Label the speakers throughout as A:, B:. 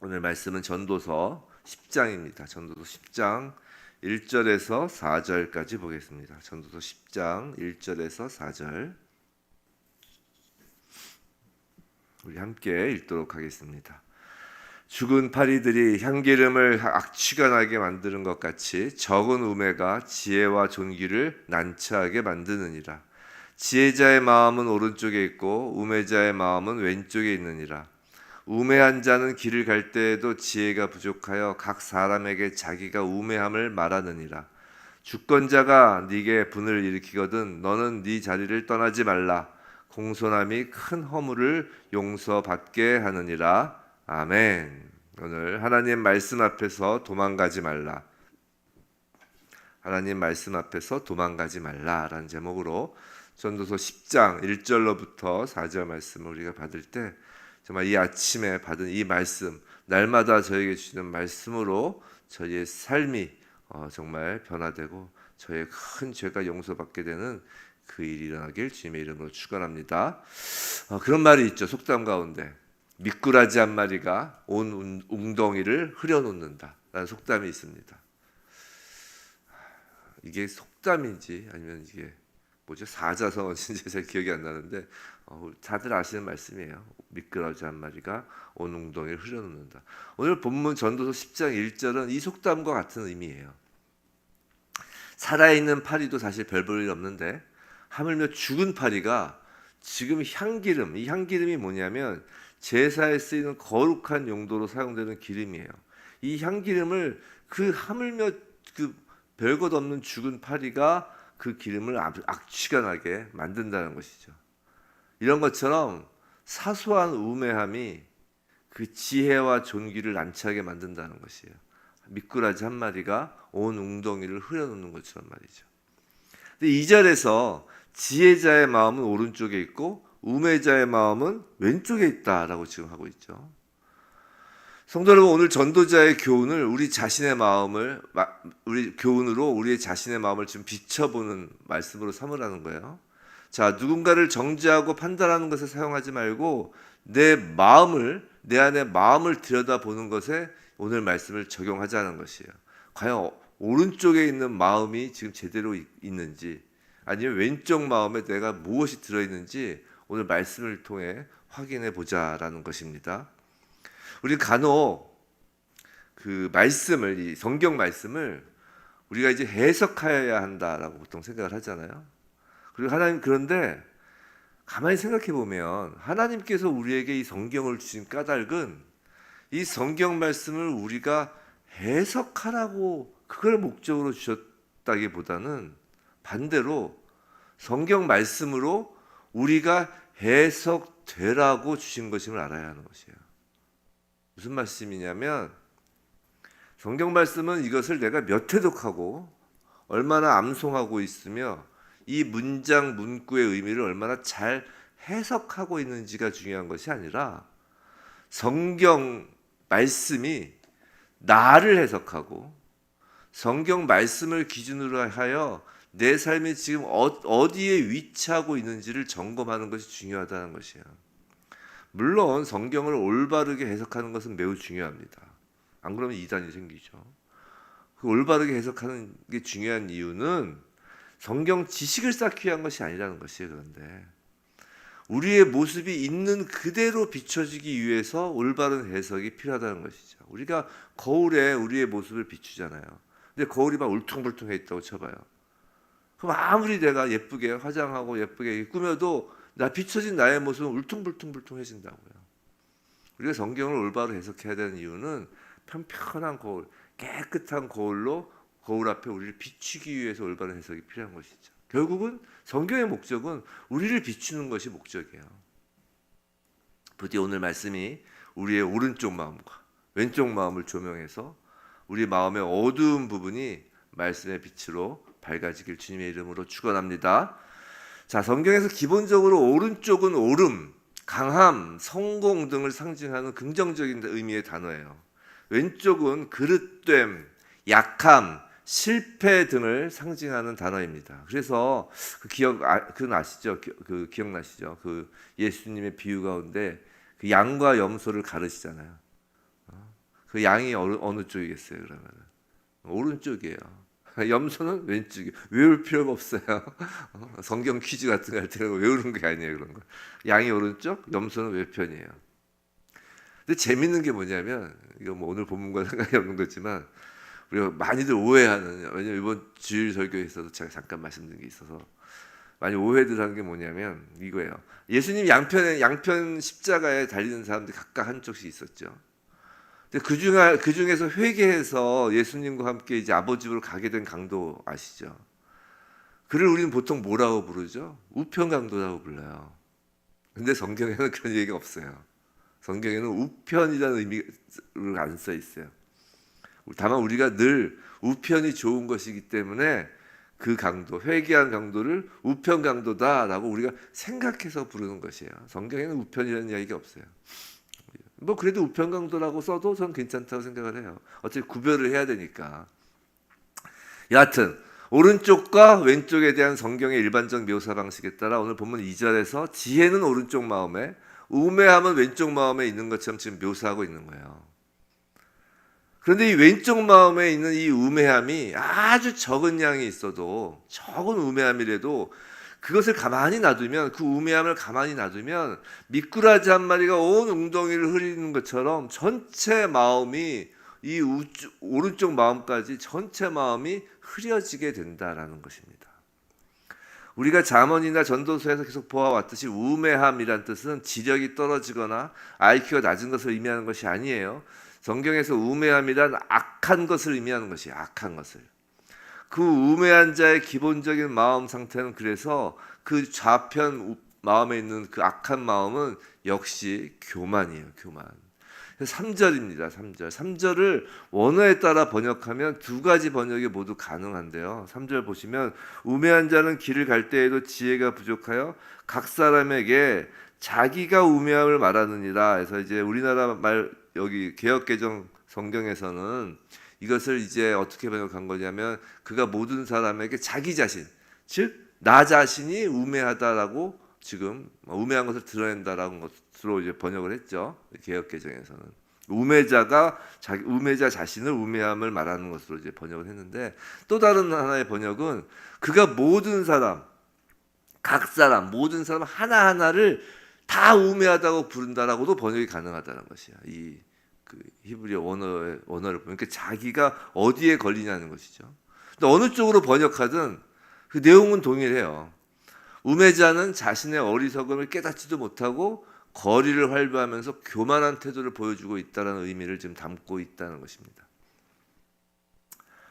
A: 오늘 말씀은 전도서 10장입니다. 전도서 10장 1절에서 4절까지 보겠습니다. 전도서 10장 1절에서 4절 우리 함께 읽도록 하겠습니다. 죽은 파리들이 향기름을 악취가 나게 만드는 것 같이 적은 우매가 지혜와 존귀를 난처하게 만드느니라. 지혜자의 마음은 오른쪽에 있고 우매자의 마음은 왼쪽에 있느니라. 우매한 자는 길을 갈 때에도 지혜가 부족하여 각 사람에게 자기가 우매함을 말하느니라. 주권자가 네게 분을 일으키거든 너는 네 자리를 떠나지 말라. 공손함이 큰 허물을 용서받게 하느니라. 아멘. 오늘 하나님 말씀 앞에서 도망가지 말라. 하나님 말씀 앞에서 도망가지 말라라는 제목으로 전도서 10장 1절로부터 4절 말씀을 우리가 받을 때 정말 이 아침에 받은 이 말씀, 날마다 저에게 주시는 말씀으로 저희의 삶이 정말 변화되고 저의 큰 죄가 용서받게 되는 그 일이 일어나길 주님의 이름으로 축원합니다. 그런 말이 있죠. 속담 가운데 미꾸라지 한 마리가 온 웅덩이를 흐려놓는다 라는 속담이 있습니다. 이게 속담인지 아니면 이게 뭐죠? 사자성어인지 잘 기억이 안 나는데 다들 아시는 말씀이에요. 미꾸라지 한 마리가 온 웅덩이를 흐려놓는다. 오늘 본문 전도서 10장 1절은 이 속담과 같은 의미예요. 살아있는 파리도 사실 별 볼 일 없는데 하물며 죽은 파리가 지금 향기름, 이 향기름이 뭐냐면 제사에 쓰이는 거룩한 용도로 사용되는 기름이에요. 이 향기름을 하물며 별것 없는 죽은 파리가 그 기름을 악취가 나게 만든다는 것이죠. 이런 것처럼 사소한 우매함이 그 지혜와 존귀를 난처하게 만든다는 것이에요. 미꾸라지 한 마리가 온 웅덩이를 흐려놓는 것처럼 말이죠. 근데 2절에서 지혜자의 마음은 오른쪽에 있고 우매자의 마음은 왼쪽에 있다라고 지금 하고 있죠. 성도 여러분, 오늘 전도자의 교훈을 우리 자신의 마음을 교훈으로 우리의 자신의 마음을 좀 비춰보는 말씀으로 삼으라는 거예요. 자, 누군가를 정죄하고 판단하는 것에 사용하지 말고 내 안에 마음을 들여다보는 것에 오늘 말씀을 적용하자는 것이에요. 과연 오른쪽에 있는 마음이 지금 제대로 있는지 아니면 왼쪽 마음에 내가 무엇이 들어있는지 오늘 말씀을 통해 확인해 보자라는 것입니다. 우리 간혹 이 성경 말씀을 우리가 이제 해석해야 한다라고 보통 생각을 하잖아요. 그리고 그런데 가만히 생각해 보면 하나님께서 우리에게 이 성경을 주신 까닭은 이 성경 말씀을 우리가 해석하라고 그걸 목적으로 주셨다기보다는 반대로 성경 말씀으로 우리가 해석되라고 주신 것임을 알아야 하는 것이에요. 무슨 말씀이냐면 성경 말씀은 이것을 내가 몇 해독하고 얼마나 암송하고 있으며 이 문장 문구의 의미를 얼마나 잘 해석하고 있는지가 중요한 것이 아니라 성경 말씀이 나를 해석하고 성경 말씀을 기준으로 하여 내 삶이 지금 어디에 위치하고 있는지를 점검하는 것이 중요하다는 것이에요. 물론 성경을 올바르게 해석하는 것은 매우 중요합니다. 안 그러면 이단이 생기죠. 그 올바르게 해석하는 게 중요한 이유는 성경 지식을 쌓기 위한 것이 아니라는 것이에요. 그런데 우리의 모습이 있는 그대로 비춰지기 위해서 올바른 해석이 필요하다는 것이죠. 우리가 거울에 우리의 모습을 비추잖아요. 근데 거울이 막 울퉁불퉁해 있다고 쳐봐요. 그럼 아무리 내가 예쁘게 화장하고 예쁘게 꾸며도 비춰진 나의 모습은 울퉁불퉁해진다고요. 우리가 성경을 올바로 해석해야 되는 이유는 편편한 거울, 깨끗한 거울로 거울 앞에 우리를 비추기 위해서 올바른 해석이 필요한 것이죠. 결국은 성경의 목적은 우리를 비추는 것이 목적이에요. 부디 오늘 말씀이 우리의 오른쪽 마음과 왼쪽 마음을 조명해서 우리 마음의 어두운 부분이 말씀의 빛으로 밝아지길 주님의 이름으로 축원합니다. 자, 성경에서 기본적으로 오른쪽은 오름, 강함, 성공 등을 상징하는 긍정적인 의미의 단어예요. 왼쪽은 그릇됨, 약함, 실패 등을 상징하는 단어입니다. 그래서 아시죠? 기억나시죠? 예수님의 비유 가운데 양과 염소를 가르치잖아요. 그 양이 어느 쪽이겠어요? 그러면 오른쪽이에요. 염소는 왼쪽이에요. 외울 필요가 없어요. 성경 퀴즈 같은 거 할 때 외우는 게 아니에요. 그런 거. 양이 오른쪽, 염소는 외편이에요. 근데 재밌는 게 뭐냐면, 이거 뭐 오늘 본문과 상관이 없는 거지만 우리가 많이들 오해하는, 왜냐면 이번 주일 설교에서도 제가 잠깐 말씀드린 게 있어서 많이 오해들 하는 게 뭐냐면 이거예요. 예수님 양편 십자가에 달리는 사람들이 각각 한쪽씩 있었죠. 근데 그 중에서 회개해서 예수님과 함께 이제 아버지 집으로 가게 된 강도 아시죠? 그를 우리는 보통 뭐라고 부르죠? 우편 강도라고 불러요. 근데 성경에는 그런 얘기가 없어요. 성경에는 우편이라는 의미를 안 써 있어요. 다만 우리가 늘 우편이 좋은 것이기 때문에 그 강도, 회개한 강도를 우편 강도다라고 우리가 생각해서 부르는 것이에요. 성경에는 우편이라는 이야기가 없어요. 뭐 그래도 우편 강도라고 써도 전 괜찮다고 생각을 해요. 어차피 구별을 해야 되니까. 여하튼 오른쪽과 왼쪽에 대한 성경의 일반적 묘사 방식에 따라 오늘 본문 2절에서 지혜는 오른쪽 마음에, 우매함은 왼쪽 마음에 있는 것처럼 지금 묘사하고 있는 거예요. 그런데 이 왼쪽 마음에 있는 이 우매함이 아주 적은 양이 있어도, 적은 우매함이라도 그것을 가만히 놔두면, 그 우매함을 가만히 놔두면 미꾸라지 한 마리가 온 웅덩이를 흐리는 것처럼 전체 마음이, 이 오른쪽 마음까지 전체 마음이 흐려지게 된다라는 것입니다. 우리가 잠언이나 전도서에서 계속 보아왔듯이 우매함이란 뜻은 지력이 떨어지거나 IQ가 낮은 것을 의미하는 것이 아니에요. 성경에서 우매함이란 악한 것을 의미하는 것이에요. 악한 것을. 그 우매한 자의 기본적인 마음 상태는, 그래서 그 좌편 마음에 있는 그 악한 마음은 역시 교만이에요. 교만. 3절입니다. 3절. 3절을 원어에 따라 번역하면 두 가지 번역이 모두 가능한데요. 3절 보시면 우매한 자는 길을 갈 때에도 지혜가 부족하여 각 사람에게 자기가 우매함을 말하느니라. 해서 이제 우리나라 말, 여기 개역개정 성경에서는 이것을 이제 어떻게 번역한 거냐면, 그가 모든 사람에게 자기 자신, 즉 나 자신이 우매하다라고, 지금 우매한 것을 드러낸다라는 것으로 이제 번역을 했죠. 개역개정에서는 우매자 자신을 우매함을 말하는 것으로 이제 번역을 했는데, 또 다른 하나의 번역은 그가 모든 사람, 각 사람, 모든 사람 하나하나를 다 우매하다고 부른다라고도 번역이 가능하다는 것이야. 이 그 히브리어 원어를 보면, 그러니까 자기가 어디에 걸리냐는 것이죠. 근데 어느 쪽으로 번역하든 그 내용은 동일해요. 우매자는 자신의 어리석음을 깨닫지도 못하고 거리를 활보하면서 교만한 태도를 보여주고 있다는 의미를 지금 담고 있다는 것입니다.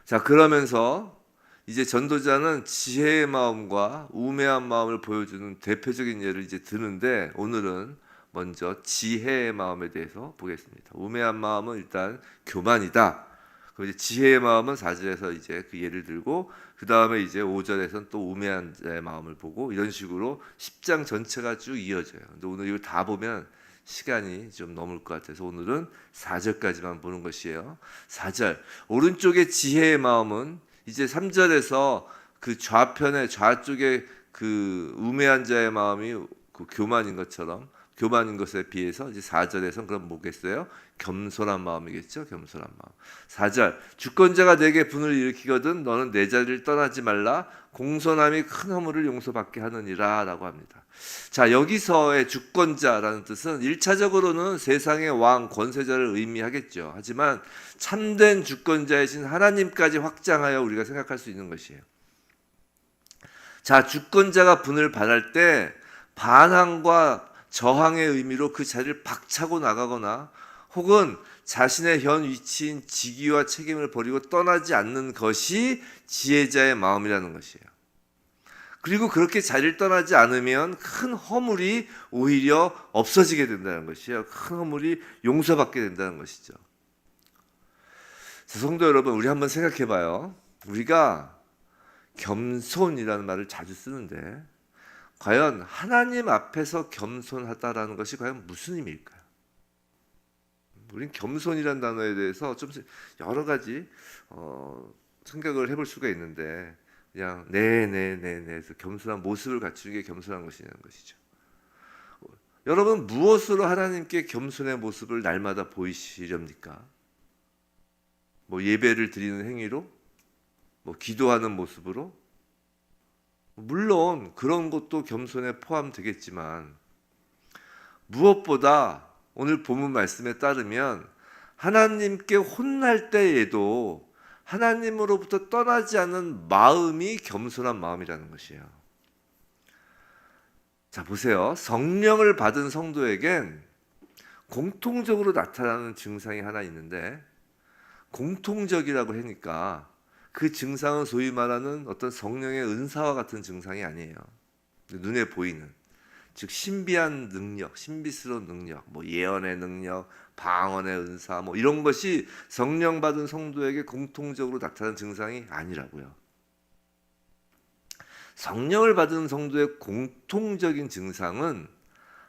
A: 자, 그러면서 이제 전도자는 지혜의 마음과 우매한 마음을 보여주는 대표적인 예를 이제 드는데, 오늘은 먼저 지혜의 마음에 대해서 보겠습니다. 우매한 마음은 일단 교만이다. 그리고 이제 지혜의 마음은 4절에서 이제 그 예를 들고, 그 다음에 이제 5절에서는 또 우매한 자의 마음을 보고, 이런 식으로 10장 전체가 쭉 이어져요. 근데 오늘 이걸 다 보면 시간이 좀 넘을 것 같아서 오늘은 4절까지만 보는 것이에요. 4절, 오른쪽의 지혜의 마음은 이제 3절에서 그 좌쪽에 그 우매한 자의 마음이 그 교만인 것에 비해서 이제 4절에서는 그럼 뭐겠어요? 겸손한 마음이겠죠. 겸손한 마음. 4절, 주권자가 내게 분을 일으키거든 너는 내 자리를 떠나지 말라. 공손함이 큰 허물을 용서받게 하느니라 라고 합니다. 자, 여기서의 주권자라는 뜻은 1차적으로는 세상의 왕, 권세자를 의미하겠죠. 하지만 참된 주권자이신 하나님까지 확장하여 우리가 생각할 수 있는 것이에요. 자, 주권자가 분을 발할 때 반항과 저항의 의미로 그 자리를 박차고 나가거나, 혹은 자신의 현 위치인 직위와 책임을 버리고 떠나지 않는 것이 지혜자의 마음이라는 것이에요. 그리고 그렇게 자리를 떠나지 않으면 큰 허물이 오히려 없어지게 된다는 것이에요. 큰 허물이 용서받게 된다는 것이죠. 성도 여러분, 우리 한번 생각해 봐요. 우리가 겸손이라는 말을 자주 쓰는데, 과연 하나님 앞에서 겸손하다라는 것이 과연 무슨 의미일까요? 우리는 겸손이라는 단어에 대해서 좀 여러 가지 생각을 해볼 수가 있는데, 그냥 네네네네 겸손한 모습을 갖추는 게 겸손한 것이냐는 것이죠. 여러분, 무엇으로 하나님께 겸손의 모습을 날마다 보이시렵니까? 뭐 예배를 드리는 행위로, 뭐 기도하는 모습으로, 물론 그런 것도 겸손에 포함되겠지만 무엇보다 오늘 본문 말씀에 따르면 하나님께 혼날 때에도 하나님으로부터 떠나지 않는 마음이 겸손한 마음이라는 것이에요. 자, 보세요. 성령을 받은 성도에겐 공통적으로 나타나는 증상이 하나 있는데, 공통적이라고 하니까 그 증상은 소위 말하는 어떤 성령의 은사와 같은 증상이 아니에요. 눈에 보이는, 즉 신비한 능력, 신비스러운 능력, 뭐 예언의 능력, 방언의 은사, 뭐 이런 것이 성령 받은 성도에게 공통적으로 나타나는 증상이 아니라고요. 성령을 받은 성도의 공통적인 증상은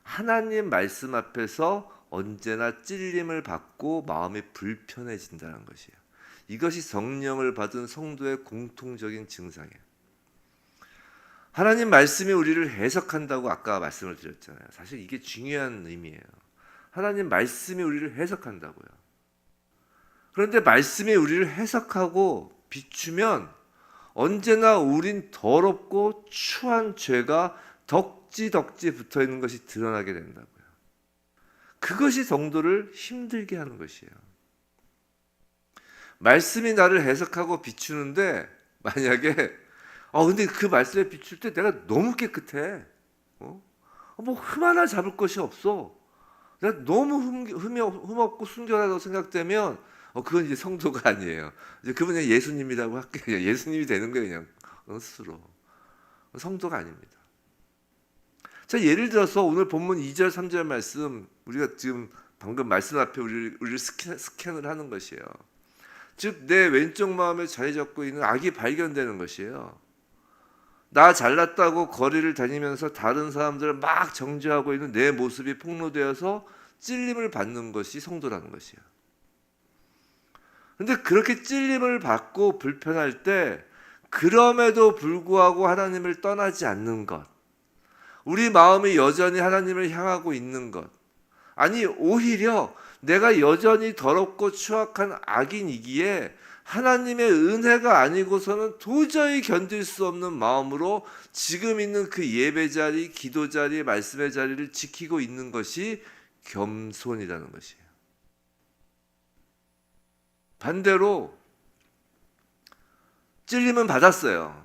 A: 하나님 말씀 앞에서 언제나 찔림을 받고 마음이 불편해진다는 것이에요. 이것이 성령을 받은 성도의 공통적인 증상이에요. 하나님 말씀이 우리를 해석한다고 아까 말씀을 드렸잖아요. 사실 이게 중요한 의미예요. 하나님 말씀이 우리를 해석한다고요. 그런데 말씀이 우리를 해석하고 비추면 언제나 우린 더럽고 추한 죄가 덕지덕지 붙어있는 것이 드러나게 된다고요. 그것이 성도를 힘들게 하는 것이에요. 말씀이 나를 해석하고 비추는데 만약에 근데 그 말씀에 비출 때 내가 너무 깨끗해. 뭐 흠 하나 잡을 것이 없어. 내가 너무 흠없고 순결하다고 생각되면 그건 이제 성도가 아니에요. 이제 그분이 예수님이라고 할게요. 예수님이 되는 거예요, 그냥 스스로. 성도가 아닙니다. 자, 예를 들어서 오늘 본문 2절, 3절 말씀, 우리가 지금 방금 말씀 앞에 우리를 스캔을 하는 것이에요. 즉, 내 왼쪽 마음에 자리 잡고 있는 악이 발견되는 것이에요. 나 잘났다고 거리를 다니면서 다른 사람들을 막 정죄하고 있는 내 모습이 폭로되어서 찔림을 받는 것이 성도라는 것이에요. 근데 그렇게 찔림을 받고 불편할 때 그럼에도 불구하고 하나님을 떠나지 않는 것, 우리 마음이 여전히 하나님을 향하고 있는 것, 아니 오히려 내가 여전히 더럽고 추악한 악인이기에 하나님의 은혜가 아니고서는 도저히 견딜 수 없는 마음으로 지금 있는 그 예배 자리, 기도 자리, 말씀의 자리를 지키고 있는 것이 겸손이라는 것이에요. 반대로 찔림은 받았어요.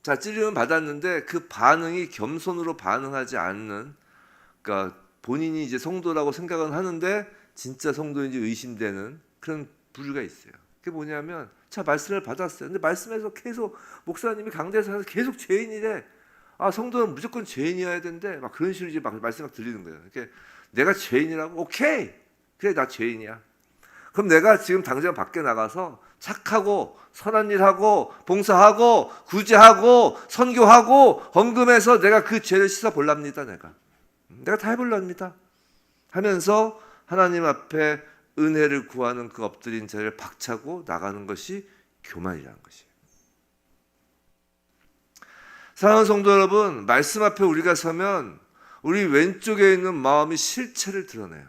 A: 자, 찔림은 받았는데 그 반응이 겸손으로 반응하지 않는, 그러니까 본인이 이제 성도라고 생각은 하는데 진짜 성도인지 의심되는 그런 부류가 있어요. 그게 뭐냐면, 자, 말씀을 받았어요. 근데 말씀에서 계속 목사님이 강대에서 계속 죄인이래. 성도는 무조건 죄인이어야 된대. 막 그런 식으로 이제 막 말씀 막 들리는 거예요. 이렇게 내가 죄인이라고? 오케이. 그래, 나 죄인이야. 그럼 내가 지금 당장 밖에 나가서 착하고 선한 일하고 봉사하고 구제하고 선교하고 헌금해서 내가 그 죄를 씻어 볼랍니다. 내가 다 해볼랍니다 하면서 하나님 앞에 은혜를 구하는 그 엎드린 자리를 박차고 나가는 것이 교만이라는 것이에요. 사랑하는 성도 여러분, 말씀 앞에 우리가 서면 우리 왼쪽에 있는 마음이 실체를 드러내요.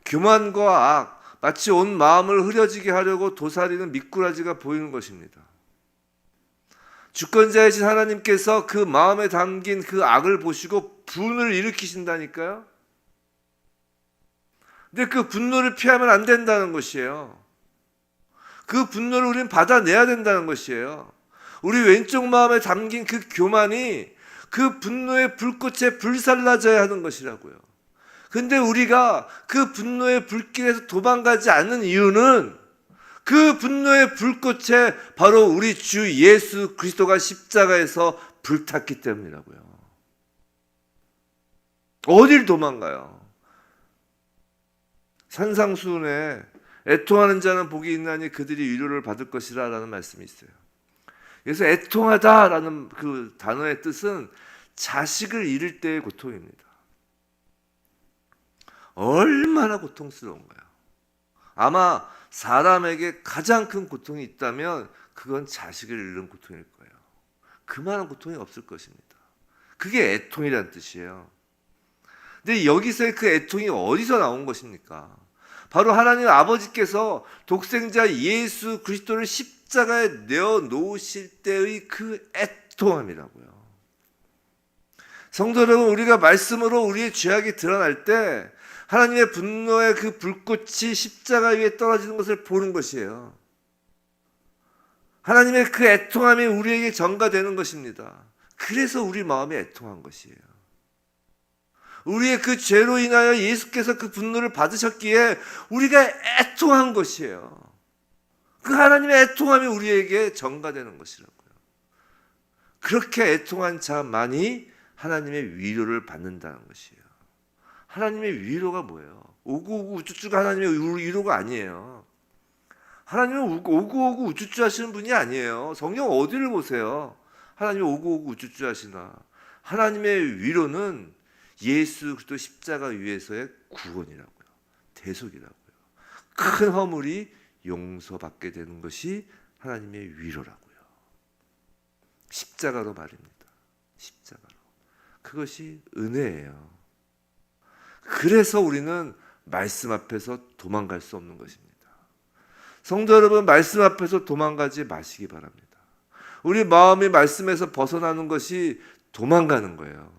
A: 교만과 악, 마치 온 마음을 흐려지게 하려고 도사리는 미꾸라지가 보이는 것입니다. 주권자이신 하나님께서 그 마음에 담긴 그 악을 보시고 분을 일으키신다니까요. 근데 그 분노를 피하면 안 된다는 것이에요. 그 분노를 우리는 받아내야 된다는 것이에요. 우리 왼쪽 마음에 담긴 그 교만이 그 분노의 불꽃에 불살라져야 하는 것이라고요. 근데 우리가 그 분노의 불길에서 도망가지 않는 이유는 그 분노의 불꽃에 바로 우리 주 예수 그리스도가 십자가에서 불탔기 때문이라고요. 어딜 도망가요? 산상수훈에 애통하는 자는 복이 있나니 그들이 위로를 받을 것이라 라는 말씀이 있어요. 그래서 애통하다라는 그 단어의 뜻은 자식을 잃을 때의 고통입니다. 얼마나 고통스러운가요? 아마 사람에게 가장 큰 고통이 있다면 그건 자식을 잃는 고통일 거예요. 그만한 고통이 없을 것입니다. 그게 애통이라는 뜻이에요. 근데 여기서의 그 애통이 어디서 나온 것입니까? 바로 하나님 아버지께서 독생자 예수 그리스도를 십자가에 내어 놓으실 때의 그 애통함이라고요. 성도 여러분, 우리가 말씀으로 우리의 죄악이 드러날 때 하나님의 분노의 그 불꽃이 십자가 위에 떨어지는 것을 보는 것이에요. 하나님의 그 애통함이 우리에게 전가되는 것입니다. 그래서 우리 마음이 애통한 것이에요. 우리의 그 죄로 인하여 예수께서 그 분노를 받으셨기에 우리가 애통한 것이에요. 그 하나님의 애통함이 우리에게 전가되는 것이라고요. 그렇게 애통한 자만이 하나님의 위로를 받는다는 것이에요. 하나님의 위로가 뭐예요? 오구오구 우쭈쭈가 하나님의 위로가 아니에요. 하나님은 오구오구 우쭈쭈 하시는 분이 아니에요. 성경 어디를 보세요? 하나님이 오구오구 우쭈쭈 하시나? 하나님의 위로는 예수 그리스도 십자가 위에서의 구원이라고요. 대속이라고요. 큰 허물이 용서받게 되는 것이 하나님의 위로라고요. 십자가로 말입니다. 십자가로. 그것이 은혜예요. 그래서 우리는 말씀 앞에서 도망갈 수 없는 것입니다. 성도 여러분, 말씀 앞에서 도망가지 마시기 바랍니다. 우리 마음이 말씀에서 벗어나는 것이 도망가는 거예요.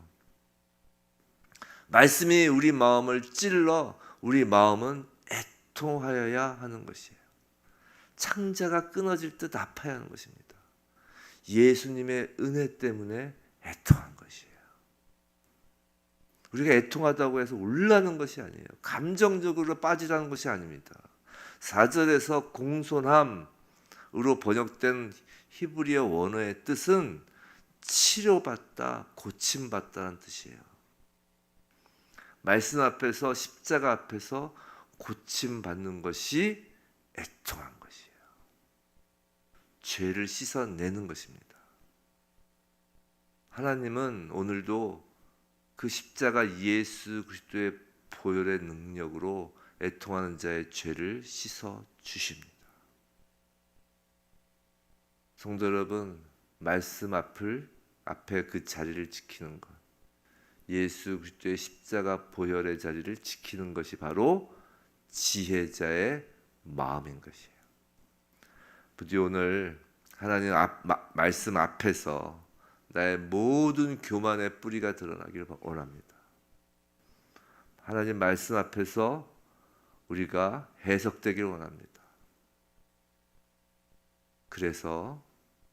A: 말씀이 우리 마음을 찔러 우리 마음은 애통하여야 하는 것이에요. 창자가 끊어질 듯 아파야 하는 것입니다. 예수님의 은혜 때문에 애통한 것이에요. 우리가 애통하다고 해서 울라는 것이 아니에요. 감정적으로 빠지라는 것이 아닙니다. 4절에서 공손함으로 번역된 히브리어 원어의 뜻은 치료받다, 고침받다라는 뜻이에요. 말씀 앞에서, 십자가 앞에서 고침받는 것이 애통한 것이에요. 죄를 씻어내는 것입니다. 하나님은 오늘도 그 십자가 예수 그리스도의 보혈의 능력으로 애통하는 자의 죄를 씻어 주십니다. 성도 여러분, 말씀 앞에 그 자리를 지키는 것, 예수 그리스도의 십자가 보혈의 자리를 지키는 것이 바로 지혜자의 마음인 것이에요. 부디 오늘 하나님 말씀 앞에서 나의 모든 교만의 뿌리가 드러나기를 원합니다. 하나님 말씀 앞에서 우리가 해석되기를 원합니다. 그래서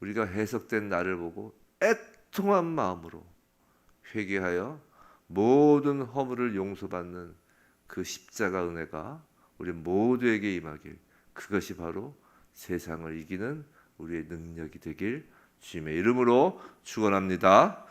A: 우리가 해석된 나를 보고 애통한 마음으로 회개하여 모든 허물을 용서받는 그 십자가 은혜가 우리 모두에게 임하길, 그것이 바로 세상을 이기는 우리의 능력이 되길 주님의 이름으로 축원합니다.